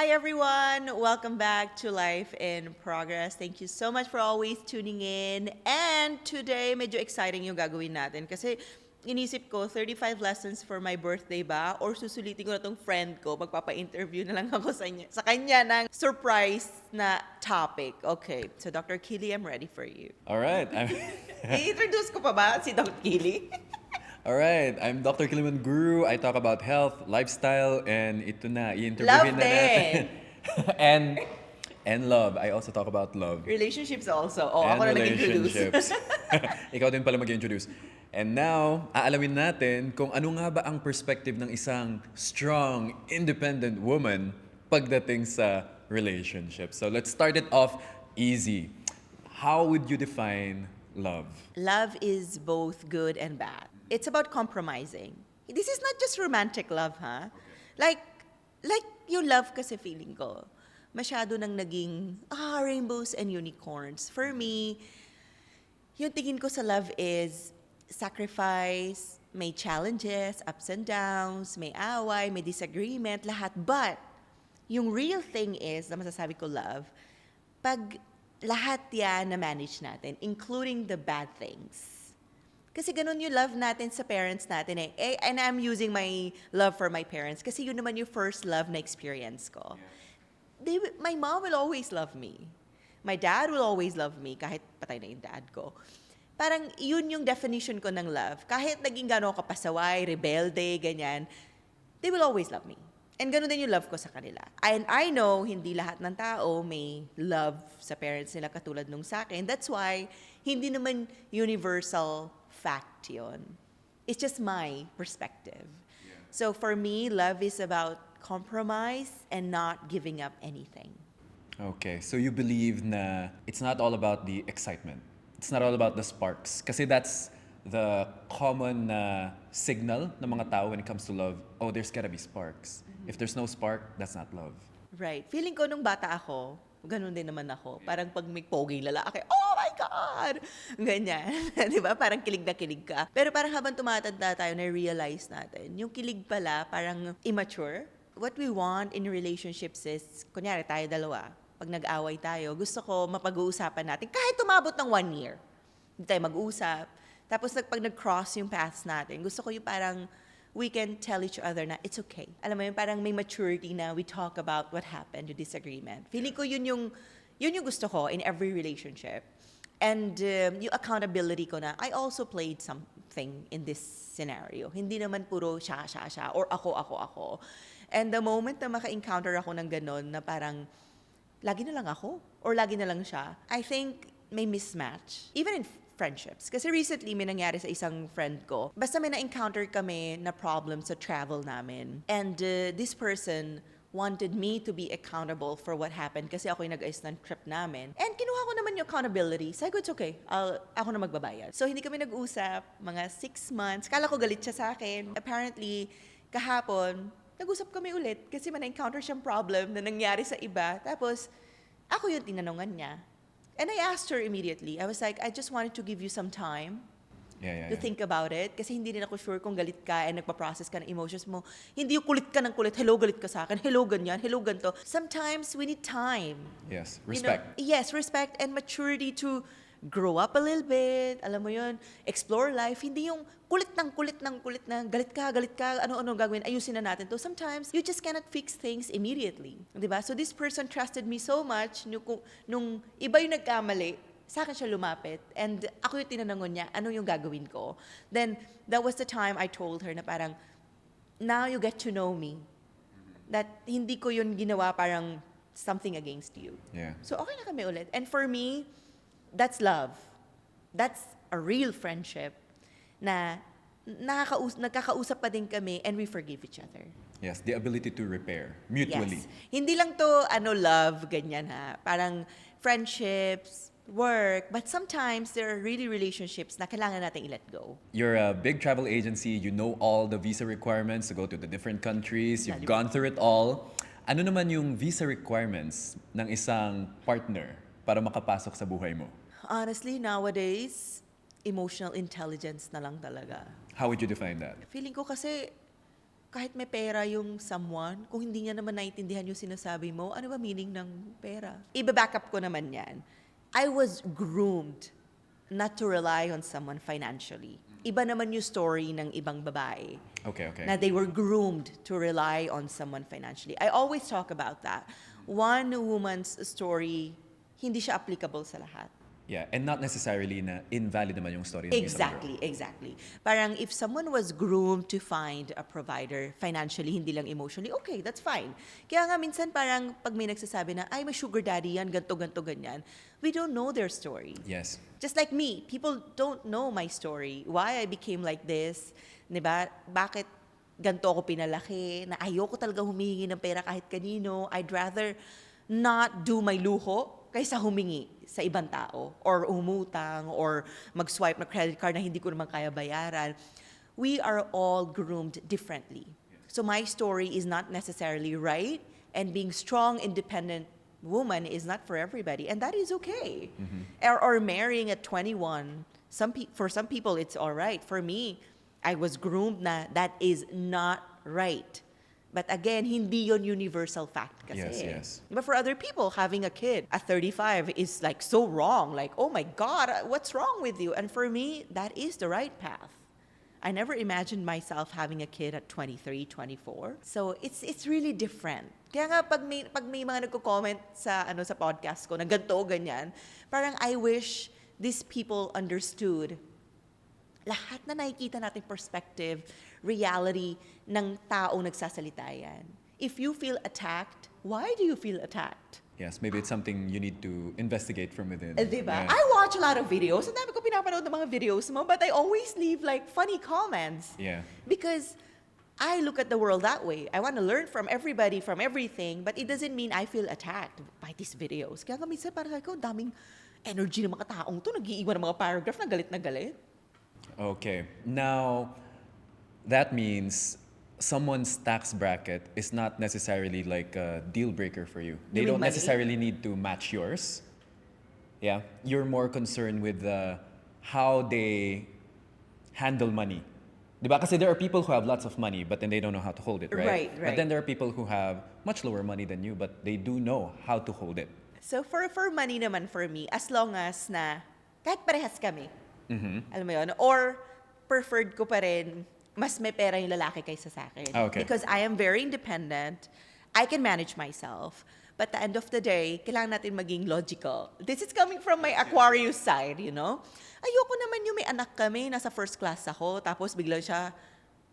Hi everyone! Welcome back to Life in Progress. Thank you so much for always tuning in. And today, medyo exciting yung gagawin natin kasi inisip ko 35 lessons for my birthday ba or susulitin ko na tong friend ko, magpapa-interview na lang ako sa kanya ng surprise na topic. Okay, so Dr. Kili, I'm ready for you. All right. I-introduce ko pa ba si Dr. Kili? All right. I'm Dr. Kiliman Guru. I talk about health, lifestyle, and ito na, Love i-interviewin na din! natin. and love. I also talk about love. Relationships also. Oh, And ako na nag-introduce. relationships. Ikaw din pala mag-introduce. And now, aalamin natin kung ano nga ba ang perspective ng isang strong, independent woman pagdating sa relationship. So let's start it off easy. How would you define love? Love is both good and bad. It's about compromising. This is not just romantic love, ha? Like yung love kasi feeling ko, masyado nang naging, rainbows and unicorns. For me, yung tingin ko sa love is sacrifice, may challenges, ups and downs, may away, may disagreement, lahat. But, yung real thing is, na masasabi ko love, pag lahat yan na-manage natin, including the bad things. Kasi ganun yung love natin sa parents natin eh. And I'm using my love for my parents kasi yun naman yung first love na experience ko. My mom will always love me. My dad will always love me kahit patay na yung dad ko. Parang yun yung definition ko ng love. Kahit naging gano'n ka pasaway, rebelde, ganyan, they will always love me. And gano'n din yung love ko sa kanila. And I know hindi lahat ng tao may love sa parents nila katulad nung sa akin. That's why hindi naman universal fact yun. It's just my perspective. Yeah. So for me, love is about compromise and not giving up anything. Okay, so you believe na it's not all about the excitement. It's not all about the sparks. Kasi that's the common signal ng mga tao when it comes to love. Oh, there's gotta be sparks. Mm-hmm. If there's no spark, that's not love. Right. Feeling ko nung bata ako, ganun din naman ako. Parang pag may poging lalaki, oh my God! Ganyan. Di ba? Parang kilig na kilig ka. Pero parang habang tumatanda tayo, na-realize natin, yung kilig pala parang immature. What we want in relationships is, kunyari tayo dalawa, pag nag-away tayo, gusto ko mapag-uusapan natin, kahit tumabot ng 1 year, hindi tayo mag-uusap. Tapos pag nag-cross yung paths natin, gusto ko yung parang we can tell each other na it's okay. Alam mo yun, parang may maturity na we talk about what happened, yung disagreement. Feeling ko yun yung gusto ko in every relationship. And yung accountability ko na, I also played something in this scenario. Hindi naman puro siya, or ako. And the moment na maka-encounter ako ng ganon na parang, lagi na lang ako, or lagi na lang siya, I think may mismatch. Even in friendships. Kasi recently, may nangyari sa isang friend ko. Basta may na-encounter kami na problem sa travel namin. And this person wanted me to be accountable for what happened kasi ako yung nag-ayos ng trip namin. And kinuha ko naman yung accountability. Sabi ko, it's okay. Ako na magbabayad. So, hindi kami nag-usap mga 6 months. Kala ko galit siya sa akin. Apparently, kahapon, nag-usap kami ulit kasi may na-encounter siyang problem na nangyari sa iba. Tapos, ako yung tinanungan niya. And I asked her immediately. I was like, I just wanted to give you some time to think about it. Kasi hindi rin ako sure kung galit ka and nagpa-process ka ng emotions mo. Hindi yung kulit ka ng kulit. Hello, galit ka sa akin. Hello, ganyan. Hello, ganito. Sometimes we need time. Yes, respect. Yes, respect and maturity to grow up a little bit. Alam mo yun, explore life. Hindi yung kulit na galit ka, ano-ano gagawin, ayusin na natin to. Sometimes, you just cannot fix things immediately. Diba? So this person trusted me so much, nung iba yung nagkamali, sa akin siya lumapit. And ako yung tinanangon niya, ano yung gagawin ko? Then, that was the time I told her na parang, now you get to know me. That hindi ko yun ginawa parang something against you. Yeah. So okay na kami ulit. And for me, that's love. That's a real friendship na nagkakausap pa din kami and we forgive each other. Yes, the ability to repair mutually. Yes. Hindi lang to love, ganyan ha. Parang friendships, work, but sometimes there are really relationships na kailangan natin i-let go. You're a big travel agency, you know all the visa requirements to go to the different countries, you've gone through it all. Ano naman yung visa requirements ng isang partner para makapasok sa buhay mo? Honestly, nowadays, emotional intelligence na lang talaga. How would you define that? Feeling ko kasi kahit may pera yung someone, kung hindi niya naman naiintindihan yung sinasabi mo, ano ba meaning ng pera? Iba-back up ko naman yan. I was groomed not to rely on someone financially. Iba naman yung story ng ibang babae. Okay, okay. Na they were groomed to rely on someone financially. I always talk about that. One woman's story, hindi siya applicable sa lahat. Yeah, and not necessarily na invalid naman yung story ng isang girl. Exactly, exactly. Parang if someone was groomed to find a provider financially, hindi lang emotionally, okay, that's fine. Kaya nga minsan parang pag may nagsasabi na, ay, may sugar daddy yan, ganto, ganto, ganyan, we don't know their story. Yes. Just like me, people don't know my story. Why I became like this, 'di ba? Bakit ganito ako pinalaki, na ayoko talaga humingi ng pera kahit kanino. I'd rather not do my luho kaysa humingi sa ibang tao or umutang or mag-swipe na credit card na hindi ko naman kaya bayaran. We are all groomed differently. So my story is not necessarily right, and being strong, independent woman is not for everybody, and that is okay. Or marrying at 21, for some people it's all right. For me, I was groomed na that is not right. But again, hindi yon universal fact kasi. Yes, yes. But for other people, having a kid at 35 is like so wrong. Like, oh my God, what's wrong with you? And for me, that is the right path. I never imagined myself having a kid at 23, 24. So it's really different. Kaya nga pag may mga nagko-comment sa sa podcast ko na ganito ganyan, parang I wish these people understood lahat na nakikita nating perspective, reality ng taong nagsasalita yan. If you feel attacked, why do you feel attacked? Yes, maybe it's something you need to investigate from within. Diba? Yeah. I watch a lot of videos. Ang dami ko pinapanood ng mga videos mo, but I always leave like funny comments. Yeah. Because I look at the world that way. I want to learn from everybody, from everything, but it doesn't mean I feel attacked by these videos. Kaya nga minsan parang ako, daming energy ng mga taong to, nag-iiwan ng mga paragraph na galit na galit. Okay. Now, that means someone's tax bracket is not necessarily like a deal breaker for you. They You mean don't money? necessarily need to match yours. Yeah. You're more concerned with how they handle money. Diba? Kasi there are people who have lots of money, but then they don't know how to hold it, right? Right, But right. then there are people who have much lower money than you, but they do know how to hold it. So for money naman for me, as long as na kahit parehas kami, alam mo yun, or preferred ko pa rin, mas may pera yung lalaki kaysa sa akin. Okay. Because I am very independent, I can manage myself. But at the end of the day, kailangan natin maging logical. This is coming from my Aquarius side, you know? Ayoko naman yung may anak kami, nasa first class ako, tapos bigla siya,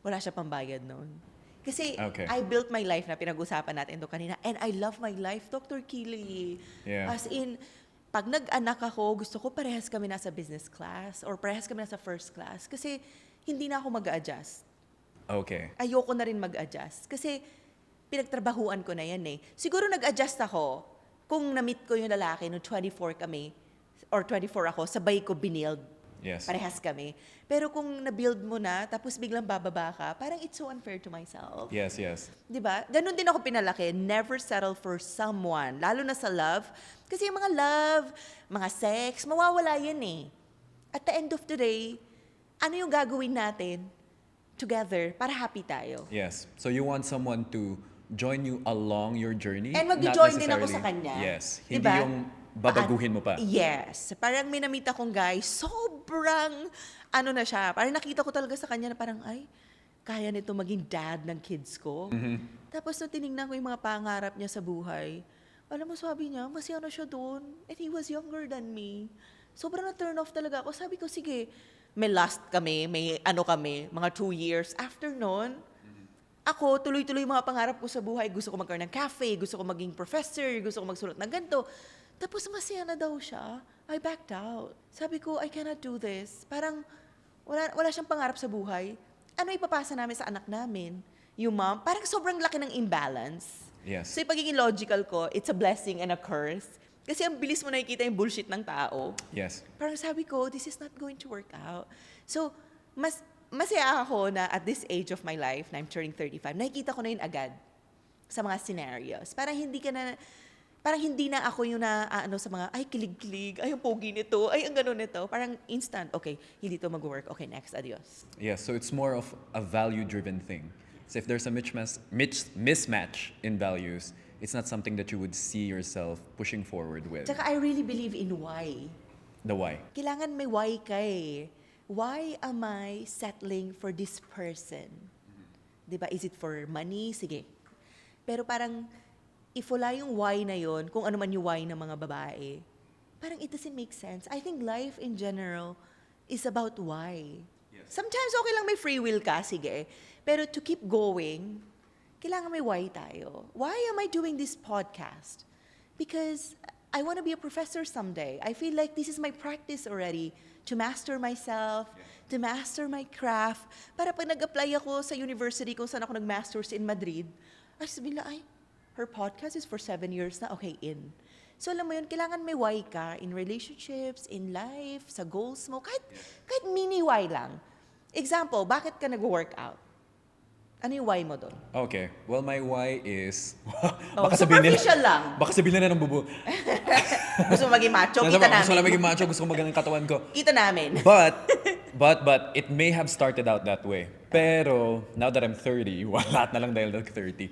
wala siya pambayad noon. Kasi Okay. I built my life na pinag-usapan natin ito kanina, and I love my life, Dr. Kili. Yeah. As in, pag nag-anak ako, gusto ko parehas kami nasa business class or parehas kami nasa first class kasi hindi na ako mag-a-adjust. Okay. Ayoko na rin mag-adjust kasi pinagtrabahuan ko na yan eh. Siguro nag-adjust ako kung na-meet ko yung lalaki nung 24 kami or 24 ako, sabay ko binild. Yes. Parehas kami. Pero kung na-build mo na, tapos biglang bababa ka, parang it's so unfair to myself. Yes, yes. Di ba? Ganon din ako pinalaki. Never settle for someone. Lalo na sa love. Kasi yung mga love, mga sex, mawawala yan eh. At the end of the day, ano yung gagawin natin together para happy tayo? Yes. So you want someone to join you along your journey? And not mag-join din ako necessarily- sa kanya. Yes. Di Hindi ba? yung babaguhin mo pa. Yes. Parang may namita kong guy, sobrang, ano na siya, parang nakita ko talaga sa kanya na parang, ay, kaya nito maging dad ng kids ko. Tapos nung tinignan ko yung mga pangarap niya sa buhay, alam mo, sabi niya, masaya na siya doon. And he was younger than me. Sobrang na-turn off talaga ako. Sabi ko, sige, may last kami, may ano kami, mga 2 years. After nun, ako, tuloy-tuloy yung mga pangarap ko sa buhay. Gusto ko magkaroon ng cafe, gusto ko maging professor, gusto ko magsulat ng ganito. Tapos masaya na daw siya. I backed out. Sabi ko, I cannot do this. Parang wala siyang pangarap sa buhay. Ano ipapasa namin sa anak namin? Yung mom, parang sobrang laki ng imbalance. Yes. So yung pagiging logical ko, it's a blessing and a curse. Kasi ang bilis mo nakikita yung bullshit ng tao. Yes. Parang sabi ko, this is not going to work out. So, masaya ako na at this age of my life, na I'm turning 35, nakikita ko na yun agad sa mga scenarios. Parang hindi na ako yung sa mga, ay, kilig-kilig, ay, ang pogi nito, ay, ang gano'n nito. Parang instant, okay, hindi to mag-work. Okay, next, adios. Yes. So it's more of a value-driven thing. So if there's a mismatch in values, it's not something that you would see yourself pushing forward with. Tsaka I really believe in why. The why. Kailangan may why ka eh. Why am I settling for this person? Diba? Is it for money? Sige. Pero parang, if wala yung why na yon, kung ano man yung why ng mga babae, parang it doesn't make sense. I think life in general is about why. Sometimes okay lang may free will ka, sige. Pero to keep going, kailangan may why tayo. Why am I doing this podcast? Because I want to be a professor someday. I feel like this is my practice already to master myself, to master my craft. Para pag nag-apply ako sa university kung saan ako nag-masters in Madrid, ay sabihin na, ay, her podcast is for 7 years na, okay, in. So alam mo yun, kailangan may why ka in relationships, in life, sa goals mo, kahit mini why lang. Example, bakit ka nag-workout? Ano yung why mo doon? Okay. Well, my why is... Superficial lang. Baka sabihin nila ng bubu. Gusto mo maging macho? Kita namin. Gusto ko lang maging macho, gusto ko magandang katawan ko. Kita namin. But, it may have started out that way. Pero, now that I'm 30, lahat na lang dahil 30.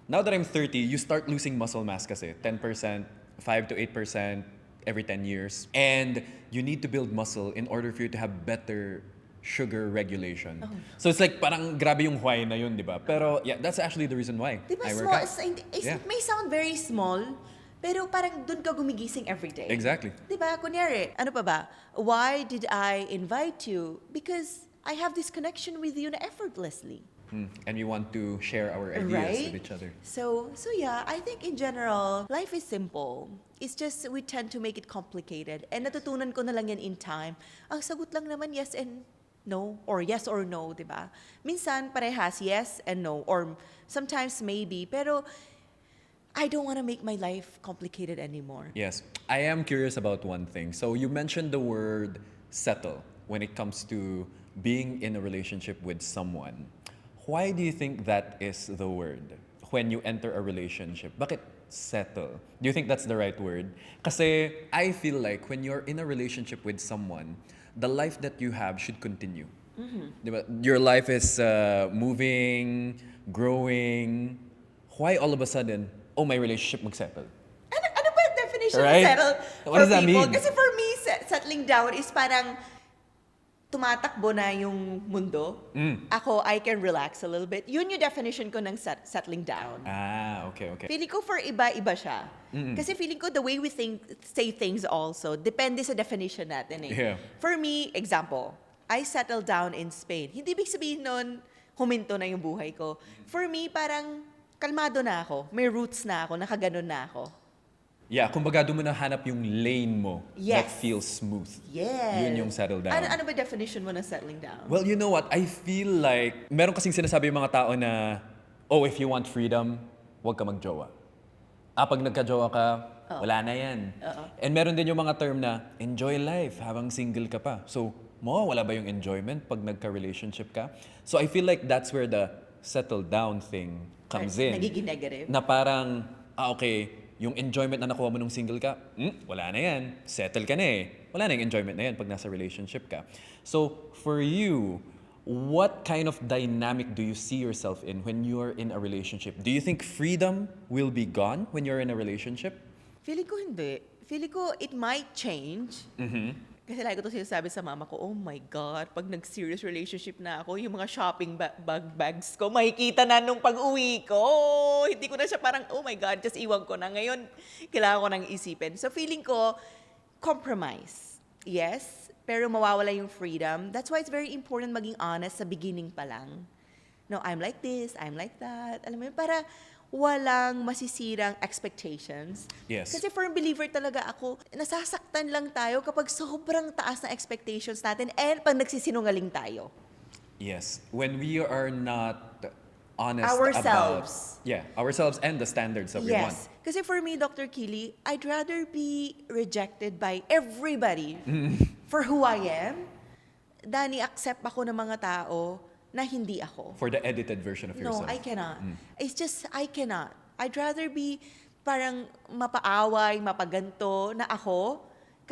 Now that I'm 30, you start losing muscle mass kasi. 10%, 5 to 8% every 10 years. And you need to build muscle in order for you to have better sugar regulation. So it's like parang grabe yung why na yun, di ba? Pero yeah, that's actually the reason why Diba I work small? out. Yeah. It may sound very small, pero parang dun ka gumigising every day. Exactly. Diba? Kunyari, ano pa ba? Why did I invite you? Because I have this connection with you na effortlessly. And we want to share our ideas with each other. So yeah, I think in general, life is simple. It's just we tend to make it complicated. And natutunan ko na lang yan in time. Ang sagot lang naman yes and no, or yes or no, di ba? Minsan parehas yes and no, or sometimes maybe, pero I don't want to make my life complicated anymore. Yes. I am curious about one thing. So you mentioned the word settle when it comes to being in a relationship with someone. Why do you think that is the word when you enter a relationship? Bakit settle? Do you think that's the right word? Kasi I feel like when you're in a relationship with someone, the life that you have should continue. Diba? Your life is moving, growing. Why all of a sudden, oh, my relationship mag-settle? Ano ba yung definition Right? of settle What does for that people? mean? Kasi for me, settling down is parang tumatakbo na yung mundo. Ako, I can relax a little bit. Yun yung definition ko ng settling down. Ah, okay. Feeling ko for iba-iba siya. Kasi feeling ko the way we say things also, depende sa definition natin eh. Yeah. For me, example, I settled down in Spain. Hindi ibig sabihin nun, huminto na yung buhay ko. For me, parang kalmado na ako. May roots na ako, nakaganon na ako. Yeah, kumbaga doon mo nahanap yung lane mo that Yes. feels smooth. Yes. Yun yung settle down. Ano ba definition mo ng settling down? Well, you know what? I feel like, meron kasing sinasabi yung mga tao na, oh, if you want freedom, huwag ka magjowa. Pag nagka-jowa ka, wala na yan. And meron din yung mga term na, enjoy life habang single ka pa. So, wala ba yung enjoyment pag nagka-relationship ka? So, I feel like that's where the settle down thing comes in. Nagiging negative. Na parang, okay, yung enjoyment na nakuha mo nung single ka, wala na yan. Settle ka na eh. Wala na yung enjoyment na yan pag nasa relationship ka. So, for you, what kind of dynamic do you see yourself in when you're in a relationship? Do you think freedom will be gone when you're in a relationship? Feeling ko hindi. Feeling ko it might change. Kasi lagi ko ito sinasabi sa mama ko, oh my God, pag nag-serious relationship na ako, yung mga shopping bags ko, makikita na nung pag-uwi ko. Hindi ko na siya parang, oh my God, just iwan ko na. Ngayon, kailangan ko nang isipin. So feeling ko, compromise. Yes, pero mawawala yung freedom. That's why it's very important maging honest sa beginning pa lang. No, I'm like this, I'm like that. Alam mo yun, para walang masisirang expectations. Yes. Kasi firm believer talaga ako, nasasaktan lang tayo kapag sobrang taas na expectations natin and pag nagsisinungaling tayo. Yes. When we are not honest Ourselves. about ourselves and the standards that we want. Yes. Kasi for me, Dr. Kili, I'd rather be rejected by everybody for who I am than i-accept ako ng mga tao na hindi ako. For the edited version of yourself. No, I cannot. It's just, I cannot. I'd rather be parang mapaaway, mapaganto na ako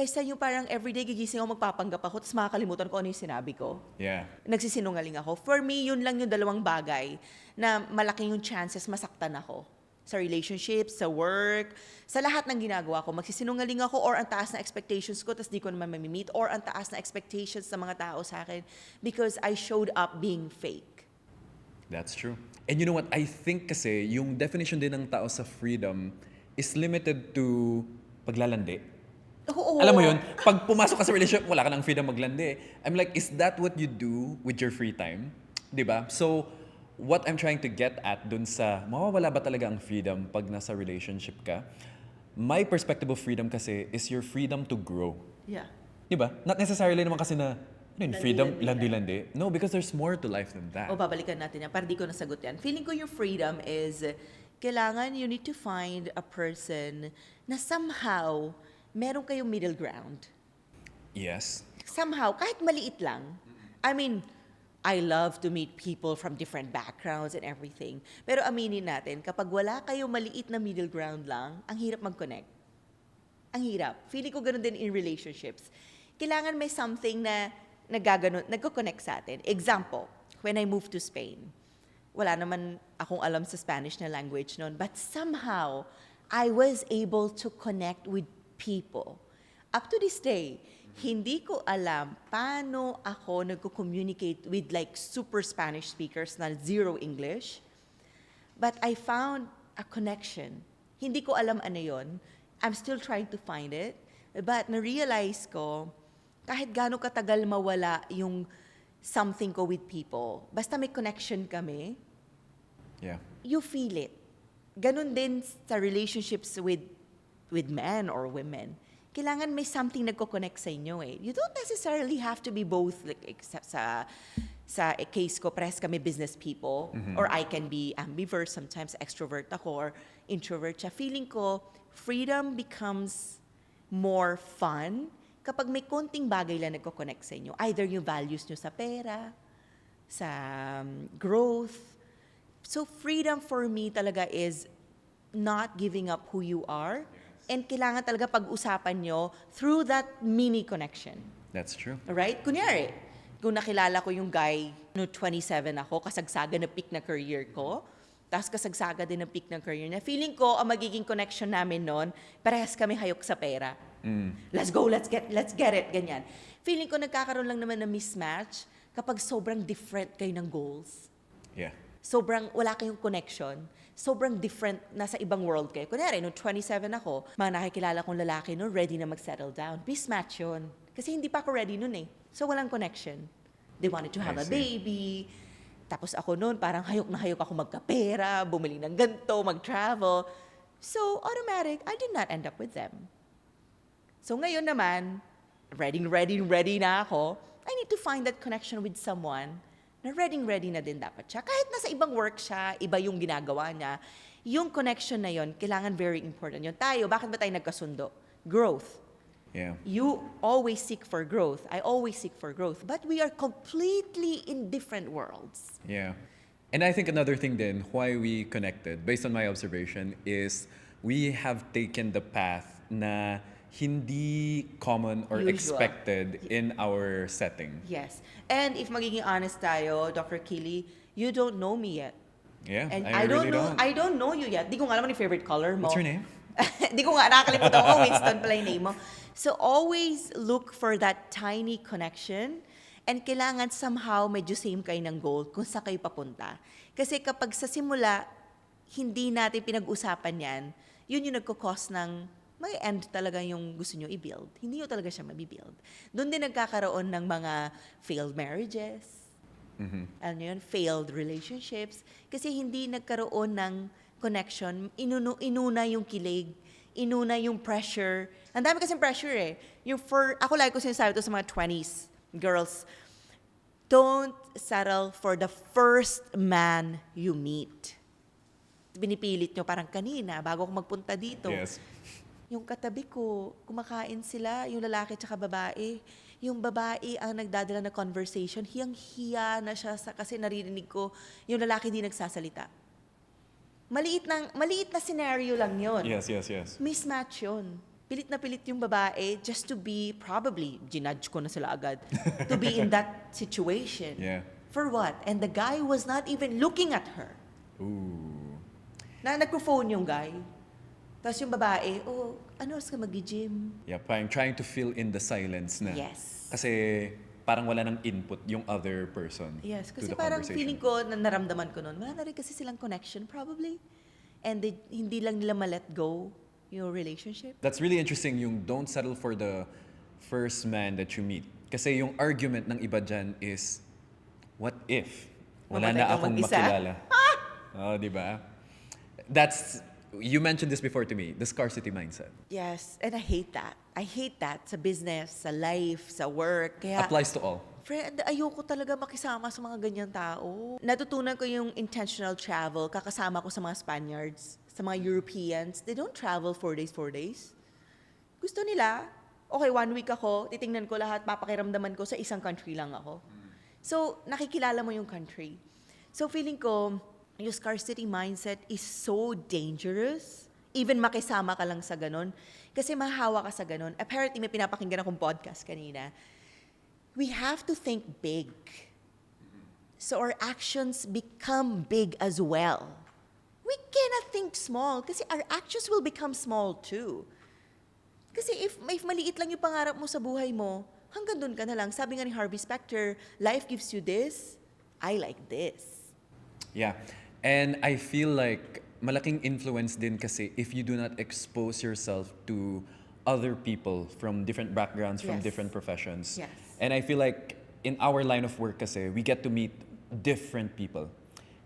Kaysa yung parang everyday gigising ako, magpapanggap ako, tapos makakalimutan ko ano yung sinabi ko. Yeah. Nagsisinungaling ako. For me, yun lang yung dalawang bagay na malaking yung chances masaktan ako. Sa relationships, sa work, sa lahat ng ginagawa ko. Magsisinungaling ako or ang taas na expectations ko tapos di ko naman mamimit or ang taas na expectations sa mga tao sa akin because I showed up being fake. That's true. And you know what? I think kasi yung definition din ng tao sa freedom is limited to paglalandi. Oo. Alam mo yun, pag pumasok ka sa relationship, wala ka ng freedom maglandi. I'm like, is that what you do with your free time? 'Di ba? So, what I'm trying to get at dun sa, mawawala ba talaga ang freedom pag nasa relationship ka? My perspective of freedom kasi is your freedom to grow. Yeah. 'Di ba? Not necessarily naman kasi na, ano yun, freedom, Landi-landi. landi-landi. No, because there's more to life than that. O babalikan natin yan, para di ko nasagot yan. Feeling ko yung freedom is, kailangan you need to find a person na somehow, meron kayong middle ground. Yes. Somehow, kahit maliit lang. I mean, I love to meet people from different backgrounds and everything. Pero aminin natin, kapag wala kayong maliit na middle ground lang, ang hirap mag-connect. Ang hirap. Feeling ko ganun din in relationships. Kailangan may something na nagko-connect sa atin. Example, when I moved to Spain, wala naman akong alam sa Spanish na language noon, but somehow, I was able to connect with people. Up to this day, hindi ko alam paano ako nagko-communicate with like super Spanish speakers na zero English. But I found a connection. Hindi ko alam ano yon. I'm still trying to find it. But na-realize ko, kahit gaano katagal mawala yung something ko with people, basta may connection kami, Yeah. you feel it. Ganun din sa relationships with men or women. Kailangan may something nagko-connect sa inyo eh. You don't necessarily have to be both, like, sa case ko, press kami business people, or I can be ambivert, sometimes extrovert ako, or introvert siya. Feeling ko, freedom becomes more fun kapag may konting bagay lang nagko-connect sa inyo. Either yung values nyo sa pera, sa growth. So freedom for me talaga is not giving up who you are. And kailangan talaga pag-usapan nyo through that mini connection. That's true. Alright? Kunyari, kung nakilala ko yung guy, no 27 ako, kasagsaga na peak na career ko, tapos kasagsaga din ng peak ng career niya, feeling ko, ang magiging connection namin noon, parehas kami hayok sa pera. Let's go, let's get it, ganyan. Feeling ko nagkakaroon lang naman ng mismatch kapag sobrang different kayo ng goals. Yeah. Sobrang wala kayong connection, sobrang different, nasa ibang world kayo. Kunyari, no 27 ako, mga nakikilala kong lalaki no, ready na mag-settle down. Mismatch yun. Kasi hindi pa ako ready nun eh. So walang connection. They wanted to have I a see. baby. Tapos ako noon, parang hayok na hayok ako magkapera, bumili ng ganito, mag-travel. So automatic, I did not end up with them. So ngayon naman, ready na ako, I need to find that connection with someone na ready na din dapat siya. Kahit nasa ibang work siya, iba yung ginagawa niya, yung connection na yon kailangan very important yun. Tayo, bakit ba tayo nagkasundo? Growth. Yeah. You always seek for growth. I always seek for growth. But we are completely in different worlds. Yeah. And I think another thing then why we connected, based on my observation, is we have taken the path na hindi common or Usual. expected in our setting. Yes. And if magiging honest tayo, Dr. Kili, you don't know me yet. Yeah, And I really don't. I don't know you yet. Di ko nga alam ano yung favorite color mo. What's your name? Di ko nga nakakalimutan ko. Winston pala yung name mo. So always look for that tiny connection and kailangan somehow medyo same kayo ng goal kung saan kayo papunta. Kasi kapag sa simula, hindi natin pinag-usapan yan, yun yung nagkakos ng may end talaga yung gusto nyo i-build. Hindi nyo talaga siya mabibuild. Doon din nagkakaroon ng mga failed marriages, alam nyo yun, failed relationships, kasi hindi nagkaroon ng connection, inuna yung kilig, inuna yung pressure. Ang dami kasing pressure eh. Ako lagi ko sinasabi to sa mga 20s girls, don't settle for the first man you meet. Binipilit nyo parang kanina, bago ako magpunta dito. Yes. Yung katabi ko, kumakain sila, yung lalaki tsaka babae. Yung babae ang nagdadala na conversation, hiyang-hiya na siya kasi naririnig ko, yung lalaki di nagsasalita. Maliit na scenario lang yon. Yes. Mismatch yun. pilit na pilit yung babae just to be, probably, ginudge ko na sila agad, to be in that situation. Yeah. For what? And the guy was not even looking at her. Ooh. Na nagpo-phone yung guy. Tapos yung babae, oh, ano oras ka mag-gym? Yeah, parang trying to fill in the silence na. Yes. Kasi parang wala nang input yung other person Yes, to kasi the parang conversation. feeling ko, na naramdaman ko noon, wala na rin kasi silang connection probably. And hindi lang nila ma-let go yung relationship. That's really interesting yung don't settle for the first man that you meet. Kasi yung argument ng iba dyan is, what if? Wala Mamatay na kang akong mag-isa? makilala. Oh, di ba? That's, you mentioned this before to me, the scarcity mindset. Yes, and I hate that. I hate that sa business, sa life, sa work. Kaya, Applies to all. friend, ayoko talaga makisama sa mga ganyan tao. Natutunan ko yung intentional travel. Kakasama ko sa mga Spaniards, sa mga Europeans. They don't travel 4 days, 4 days. Gusto nila, okay, 1 week ako, titingnan ko lahat, papakiramdaman ko sa isang country lang ako. So, nakikilala mo yung country. So, feeling ko, yung scarcity mindset is so dangerous. Even makisama ka lang sa ganun. Kasi mahahawa ka sa ganun. Apparently, may pinapakinggan akong podcast kanina. We have to think big. So our actions become big as well. We cannot think small kasi our actions will become small too. Kasi if maliit lang yung pangarap mo sa buhay mo, hanggang doon ka na lang. Sabi nga ni Harvey Specter, life gives you this, I like this. Yeah. And I feel like malaking influence din kasi if you do not expose yourself to other people from different backgrounds, from Yes. different professions. Yes. And I feel like in our line of work kasi, we get to meet different people.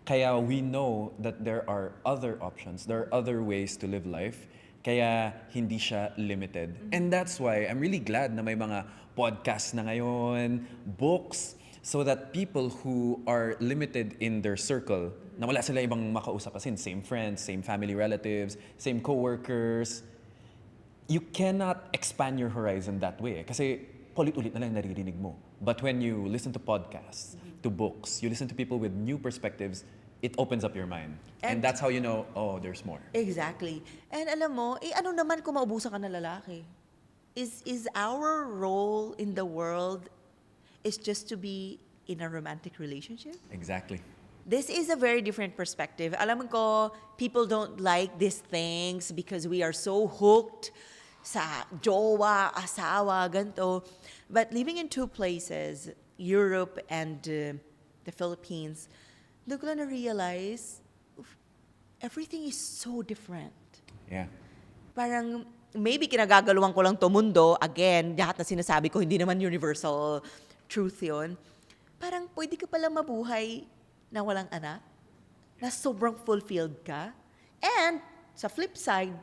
Kaya we know that there are other options, there are other ways to live life. Kaya hindi siya limited. And that's why I'm really glad na may mga podcasts na ngayon, books, so that people who are limited in their circle, na wala sila ibang makausap kasi same friends, same family relatives, same coworkers, you cannot expand your horizon that way. Kasi paulit-ulit na lang naririnig mo. But when you listen to podcasts, to books, you listen to people with new perspectives, it opens up your mind. And And- that's how you know, oh, there's more. Exactly. And alam mo, ano naman kung maubusan ka ng lalaki? Is our role in the world is just to be in a romantic relationship? Exactly. This is a very different perspective. Alam ko, people don't like these things because we are so hooked sa jowa, asawa, ganito. But living in two places, Europe and the Philippines, doon ko lang na-realize, everything is so different. Yeah. Parang, maybe kinagagaluhan ko lang to mundo. Again, lahat na sinasabi ko, hindi naman universal truth yun. Parang pwede ka palang mabuhay na walang anak, na sobrang fulfilled ka. And, sa flip side,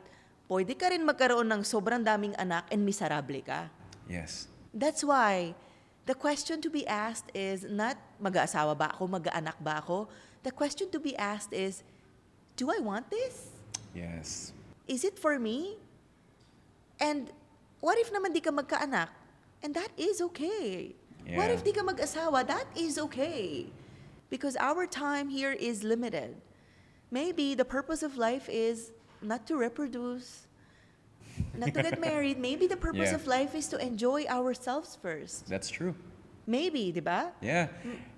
pwede ka rin magkaroon ng sobrang daming anak and miserable ka. Yes. That's why, the question to be asked is not mag-aasawa ba ako, mag-aanak ba ako? The question to be asked is, do I want this? Yes. Is it for me? And what if naman di ka magkaanak? And that is okay. What Yeah. if di ka mag-asawa? That is okay. Because our time here is limited. Maybe the purpose of life is not to reproduce, not to get married. Maybe the purpose Yeah. of life is to enjoy ourselves first. That's true. Maybe, di ba? Yeah.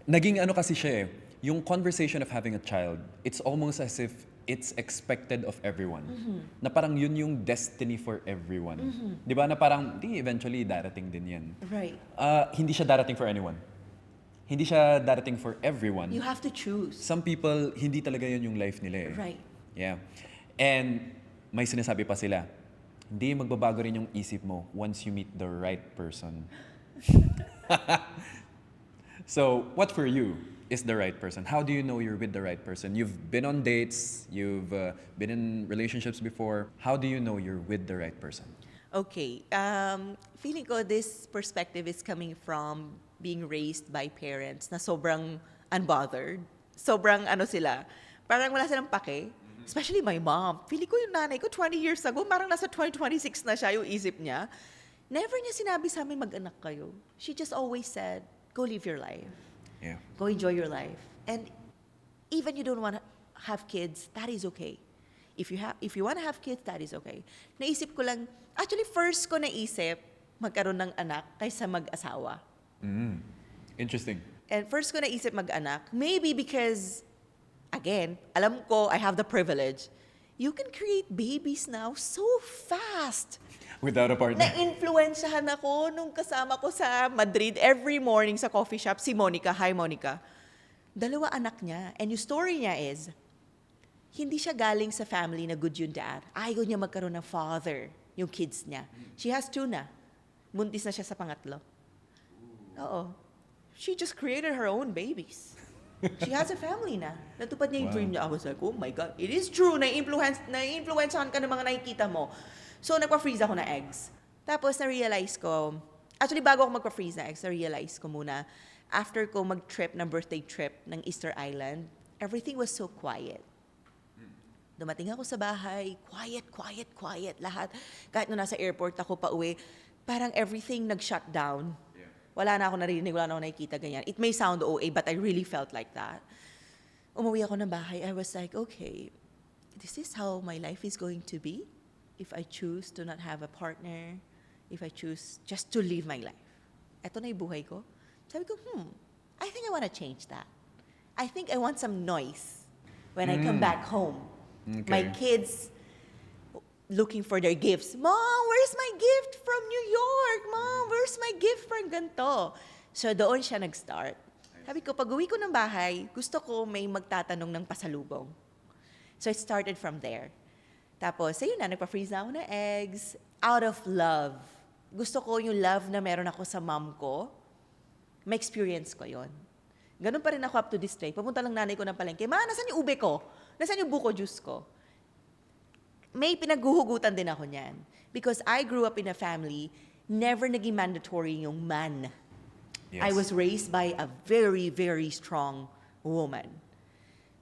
Naging ano kasi siya eh, yung conversation of having a child, it's almost as if it's expected of everyone. Na parang yun yung destiny for everyone. Di ba? Na parang, di, eventually darating din yan. Right. Hindi siya darating for anyone. Hindi siya darating for everyone. You have to choose. Some people, hindi talaga yun yung life nila eh. Right. Yeah. And may sinasabi pa sila, hindi magbabago rin yung isip mo once you meet the right person. So, what for you is the right person? How do you know you're with the right person? You've been on dates, you've been in relationships before. How do you know you're with the right person? Okay. Feeling ko this perspective is coming from being raised by parents na sobrang unbothered. Sobrang ano sila. Parang wala silang pake. Especially my mom. Feeling ko yung nanay ko 20 years ago, parang nasa 2026 na siya yung isip niya. Never niya sinabi sa amin mag-anak kayo. She just always said, go live your life. Yeah. Go enjoy your life. And even you don't want to have kids, that is okay. If you want to have kids, that is okay. Naisip ko lang, actually first ko naisip magkaroon ng anak kaysa mag-asawa. Interesting. And first ko naisip mag-anak, maybe because, again, alam ko, I have the privilege. You can create babies now so fast. Without a partner. Na-influensyahan ako nung kasama ko sa Madrid every morning sa coffee shop, si Monica. Hi, Monica. 2 anak niya. And yung story niya is, hindi siya galing sa family na good yung dad. Ayaw niya magkaroon ng father, yung kids niya. She has 2 na. Buntis na siya sa pangatlo. Oo. She just created her own babies. She has a family na. Natupad niya yung dream niya. I was like, oh my God, it is true. Na-influencehan ka ng mga nakikita mo. So, nagpa-freeze ako na eggs. Tapos, na-realize ko, actually, bago ako magpa-freeze na eggs, na-realize ko muna, after ko mag-trip ng birthday trip ng Easter Island, everything was so quiet. Dumating ako sa bahay, quiet, lahat. Kahit nung nasa airport ako pa uwi, parang everything nag-shut down. Wala na ako narinig, wala na ako nakikita ganyan. It may sound OA, but I really felt like that. Umuwi ako ng bahay, I was like, okay, this is how my life is going to be if I choose to not have a partner, if I choose just to live my life. Eto na yung buhay ko. Sabi ko, I think I want to change that. I think I want some noise when I come back home. Okay. My kids looking for their gifts. Mom, where's my gift from New York? Mom, where's my gift from ganito? So doon siya nag-start. Sabi ko, pag uwi ko ng bahay, gusto ko may magtatanong ng pasalubong. So it started from there. Tapos, ayun na, nagpa-freeze na ako ng eggs. Out of love. Gusto ko yung love na meron ako sa mom ko, ma-experience ko yon. Ganun pa rin ako up to this day. Papunta lang nanay ko ng palengke, Ma, nasan yung ube ko? Nasan yung buko juice ko? May pinaghuhugutan din ako niyan. Because I grew up in a family, never naging mandatory yung man. Yes. I was raised by a very, very strong woman.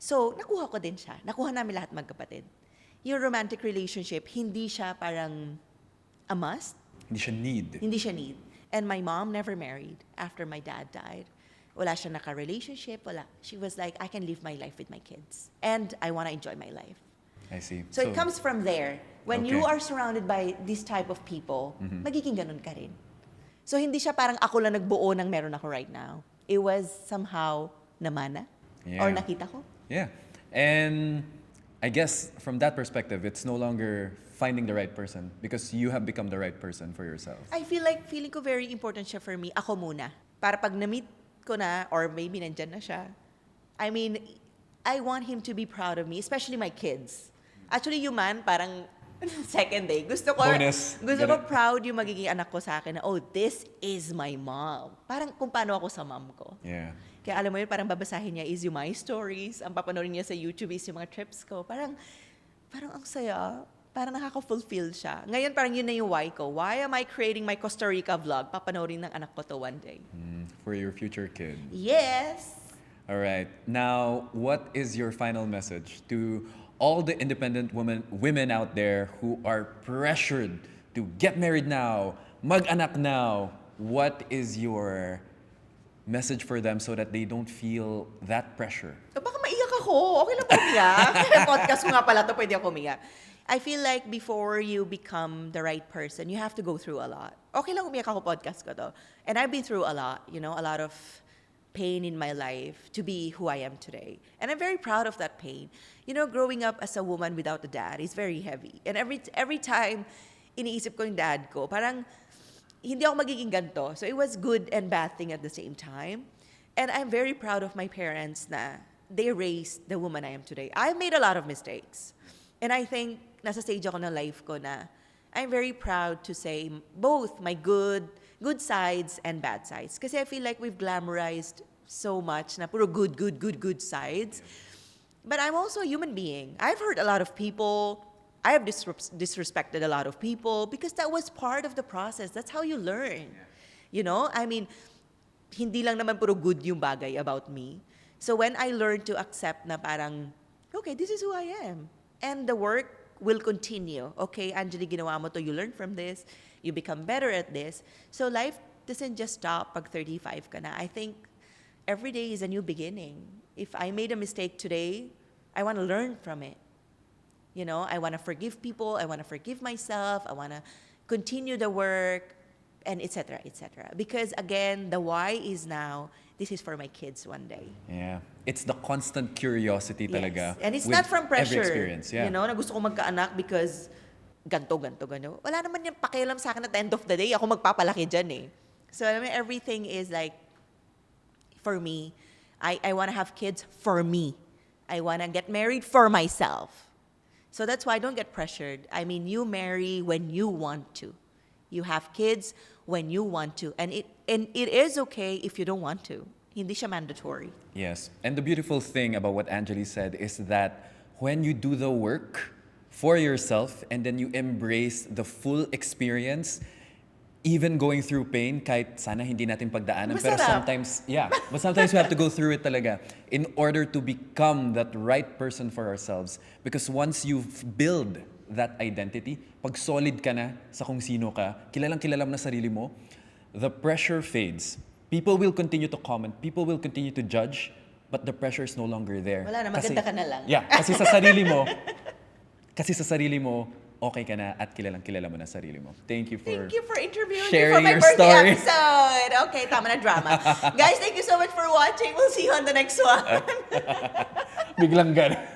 So, nakuha ko din siya. Nakuha namin lahat magkapatid. Yung romantic relationship, hindi siya parang a must. Hindi siya need. Hindi siya need. And my mom never married after my dad died. Wala siya naka-relationship, wala. She was like, I can live my life with my kids. And I want to enjoy my life. I see. So it comes from there. When Okay. you are surrounded by this type of people, magiging ganun ka rin. So hindi siya parang ako lang nagbuo ng meron ako right now. It was somehow namana or Yeah. nakita ko. Yeah. And I guess from that perspective, it's no longer finding the right person because you have become the right person for yourself. I feel like feeling ko very important siya for me. Ako muna. Para pag na-meet ko na, or maybe nandyan na siya, I mean, I want him to be proud of me, especially my kids. Actually, yung man, parang second day. Gusto ko Bonus. Ganun. proud yung magiging anak ko sa akin na, oh, this is my mom. Parang kung paano ako sa mom ko. Yeah. Kaya alam mo yun, parang babasahin niya is yung my stories. Ang papanorin niya sa YouTube is yung mga trips ko. Parang ang saya. Parang nakaka-fulfill siya. Ngayon, parang yun na yung why ko. Why am I creating my Costa Rica vlog? Papanorin ng anak ko to one day. For your future kid. Yes! All right. Now, what is your final message to all the independent women out there who are pressured to get married now, mag-anak now? What is your message for them so that they don't feel that pressure? Baka maiyak ako. Okay lang po umiyak. Podcast ko nga pala to, pwede ako umiyak. I feel like before you become the right person, you have to go through a lot. Okay lang umiyak ako, podcast ko to. And I've been through a lot, a lot of pain in my life to be who I am today. And I'm very proud of that pain. Growing up as a woman without a dad is very heavy. And every time iniisip ko yung dad ko, parang hindi ako magiging ganito. So it was good and bad thing at the same time. And I'm very proud of my parents na they raised the woman I am today. I made a lot of mistakes. And I think nasa stage ako ng life ko na I'm very proud to say both my good sides and bad sides. Kasi I feel like we've glamorized so much na puro good sides. But I'm also a human being. I've hurt a lot of people. I have disrespected a lot of people because that was part of the process. That's how you learn. I mean, hindi lang naman puro good yung bagay about me. So when I learned to accept na parang, okay, this is who I am. And the work will continue. Okay, Angeli, ginawa mo to. You learn from this. You become better at this. So life doesn't just stop pag 35 ka na. I think every day is a new beginning. If I made a mistake today, I want to learn from it. You know, I want to forgive people. I want to forgive myself. I want to continue the work, and etc. etc. Because again, the why is now, this is for my kids one day. Yeah. It's the constant curiosity talaga. Yes. And it's with not from pressure. Every experience. Yeah. You know, na gusto ko magkaanak because ganto. Wala naman yung pakialam sa akin at the end of the day. Ako magpapalaki dyan eh. So, I mean, everything is like, for me, I want to have kids for me. I want to get married for myself. So that's why I don't get pressured. I mean, you marry when you want to. You have kids when you want to. And it is okay if you don't want to. Hindi siya mandatory. Yes. And the beautiful thing about what Angeli said is that when you do the work for yourself and then you embrace the full experience, even going through pain, kahit sana hindi natin pagdaanan, pero Masarap. sometimes we have to go through it talaga in order to become that right person for ourselves. Because once you've built that identity, pag solid ka na sa kung sino ka, kilalang kilala mo na sarili mo, the pressure fades. People will continue to comment, people will continue to judge, but the pressure is no longer there. Wala na, maganda ka na lang. Yeah, kasi sa sarili mo, okay ka na at kilalang kilala mo na sarili mo. Thank you for interviewing me for sharing my your birthday story. episode. Okay, tama na drama. Guys, thank you so much for watching. We'll see you on the next one. Biglang gano'n.